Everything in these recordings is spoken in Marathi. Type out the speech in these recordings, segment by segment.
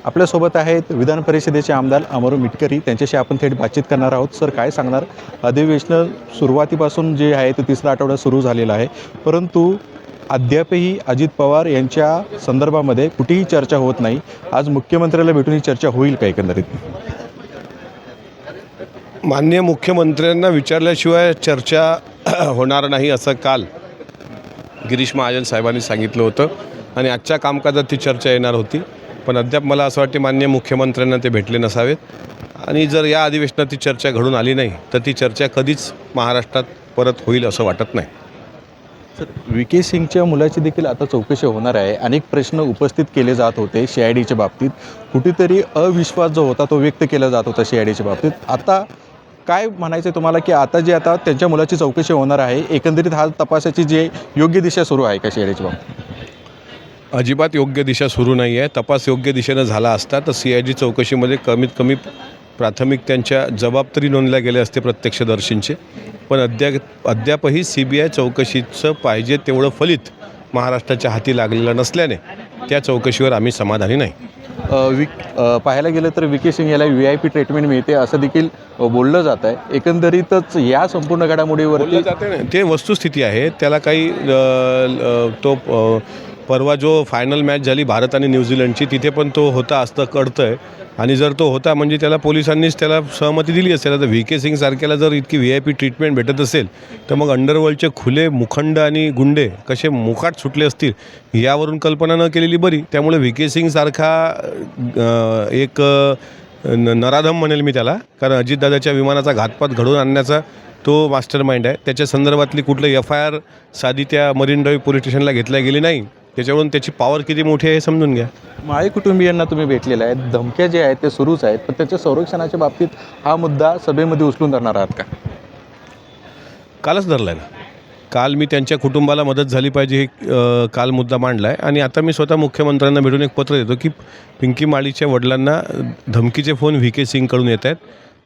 आपल्यासोबत आहेत विधान परिषदेचे आमदार अमरू मिटकरी, त्यांच्याशी आपण थेट बातचीत करणार आहोत. सर, काय सांगणार? अधिवेशन सुरुवातीपासून जे आहे ते तिसरा आठवडा सुरू झालेला आहे, परंतु अद्यापही अजित पवार यांच्या संदर्भामध्ये कुठेही चर्चा होत नाही. आज मुख्यमंत्र्याला भेटून ही चर्चा होईल का एकंदरीत? माननीय मुख्यमंत्र्यांना विचारल्याशिवाय चर्चा होणार नाही असं काल गिरीश महाजन साहेबांनी सांगितलं होतं आणि आजच्या कामकाजात ती चर्चा येणार होती. पण अद्याप मला असं वाटते माननीय मुख्यमंत्र्यांना ते भेटले नसावेत आणि जर या अधिवेशनात ती चर्चा घडून आली नाही तर ती चर्चा कधीच महाराष्ट्रात परत होईल असं वाटत नाही. सर, VK सिंगच्या मुलाची देखील आता चौकशी होणार आहे. अनेक प्रश्न उपस्थित केले जात होते CIDच्या बाबतीत. कुठेतरी अविश्वास जो होता तो व्यक्त केला जात होता CIDच्या बाबतीत. आता काय म्हणायचं आहे तुम्हाला, की आता त्यांच्या मुलाची चौकशी होणार आहे, एकंदरीत हा तपासाची जी योग्य दिशा सुरू आहे का CIDच्या बाबतीत? अजिबात योग्य दिशा सुरू नाही आहे. तपास योग्य दिशेनं झाला असता तर CID चौकशीमध्ये कमीत कमी प्राथमिक त्यांच्या जबाबदारी नोंदल्या गेल्या असते प्रत्यक्षदर्शींचे. पण अद्यापही CBI चौकशीचं पाहिजे तेवढं फलित महाराष्ट्राच्या हाती लागलेलं नसल्याने त्या चौकशीवर आम्ही समाधानी नाही. पाहायला गेलं तर VK सिंग याला VIP ट्रीटमेंट मिळते असं देखील बोललं जात आहे. एकंदरीतच या संपूर्ण घडामोडीवर जाते ना, ते वस्तुस्थिती आहे. त्याला काही परवा जो फायनल मॅच झाली भारत आणि न्यूझीलंडची, तिथे पण तो होता असतं कळतं आहे. आणि जर तो होता म्हणजे त्याला पोलिसांनीच त्याला सहमती दिली असेल. आता VK सिंग सारख्याला जर इतकी VIP ट्रीटमेंट भेटत असेल तर मग अंडरवर्ल्डचे खुले मुखंड आणि गुंडे कसे मुखाट सुटले असतील यावरून कल्पना न केलेली बरी. त्यामुळे VK सिंग सारखा एक नराधम म्हणेल मी त्याला, कारण अजितदादाच्या विमानाचा घातपात घडवून आणण्याचा तो मास्टर माइंड आहे. त्याच्या संदर्भातली कुठलं FIR साधी त्या मरीन ड्राईव्ह पोलीस स्टेशनला घेतल्या गेली नाही. त्याच्यावरून त्याची पॉवर किती मोठी आहे हे समजून घ्या. माळी कुटुंबियांना तुम्ही भेटलेला आहे, धमक्या जे आहेत ते सुरूच आहेत, पण त्याच्या संरक्षणाच्या बाबतीत हा मुद्दा सभेमध्ये उचलून धरणार आहात का? कालच धरला आहे ना. काल मी त्यांच्या कुटुंबाला मदत झाली पाहिजे हे काल मुद्दा मांडला आहे आणि आता मी स्वतः मुख्यमंत्र्यांना भेटून एक पत्र देतो की पिंकी माळीच्या वडिलांना धमकीचे फोन VK सिंगकडून येत आहेत,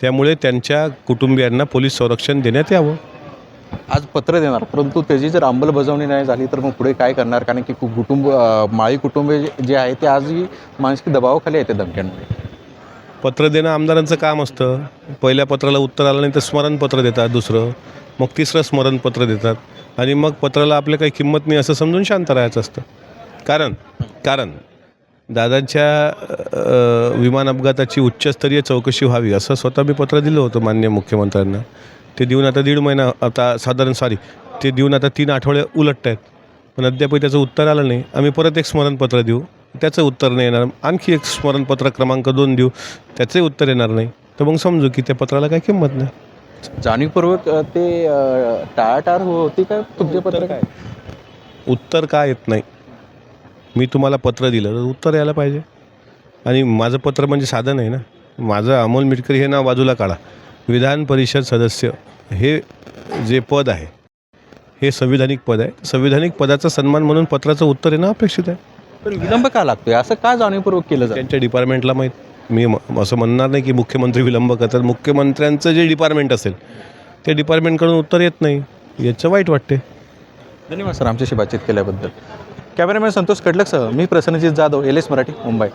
त्यामुळे त्यांच्या कुटुंबियांना पोलीस संरक्षण देण्यात यावं. आज पत्र देणार, परंतु त्याची जर अंमलबजावणी नाही झाली तर मग पुढे काय करणार? कारण की माळी कुटुंब जे आहे ते आजही मानसिक दबावाखाली येते धमक्यांमुळे. पत्र देणं आमदारांचं काम असतं. पहिल्या पत्राला उत्तर आलं नाही तर स्मरणपत्र देतात, दुसरं मग तिसरं स्मरणपत्र देतात आणि मग पत्राला आपल्या काही किंमत नाही असं समजून शांत राहायचं असतं. कारण दादांच्या विमान अपघाताची उच्चस्तरीय चौकशी व्हावी असं स्वतः मी पत्र दिलं होतं माननीय मुख्यमंत्र्यांना. ते देऊन आता 1.5 महिना ते देऊन आता 3 आठवडे उलटत आहेत, पण अद्याप त्याचं उत्तर आलं नाही. आम्ही परत एक स्मरणपत्र देऊ, त्याचं उत्तर नाही येणार. आणखी एक स्मरणपत्र क्रमांक 2 देऊ, त्याचंही उत्तर येणार नाही. तर मग समजू की त्या पत्राला काही किंमत नाही. जाणीवपूर्वक ते टाळाटाळ होती का तुमचे पत्र? काय उत्तर का येत नाही? मी तुम्हाला पत्र दिलं तर उत्तर यायला पाहिजे. आणि माझं पत्र म्हणजे साधं नाही ना. माझं अमोल मिटकरी हे नाव बाजूला काढा. विधान परिषद सदस्य हे जे पद आहे हे संविधानिक पद आहे. संविधानिक पदाचा सन्मान म्हणून पत्राचं उत्तर येणं अपेक्षित आहे. पण विलंब का लागतोय? असं का जाणीवपूर्वक केलं जातं? त्यांच्या डिपार्टमेंटला माहीत. मी असं म्हणणार नाही की मुख्यमंत्री विलंब करतात. मुख्यमंत्र्यांचं जे डिपार्टमेंट असेल ते डिपार्टमेंटकडून उत्तर येत नाही, याचं वाईट वाटते. धन्यवाद सर आमच्याशी बातचीत केल्याबद्दल. कॅमेरामॅन संतोष कडलकसह मी प्रसन्नजित जाधव, LS मराठी, मुंबई.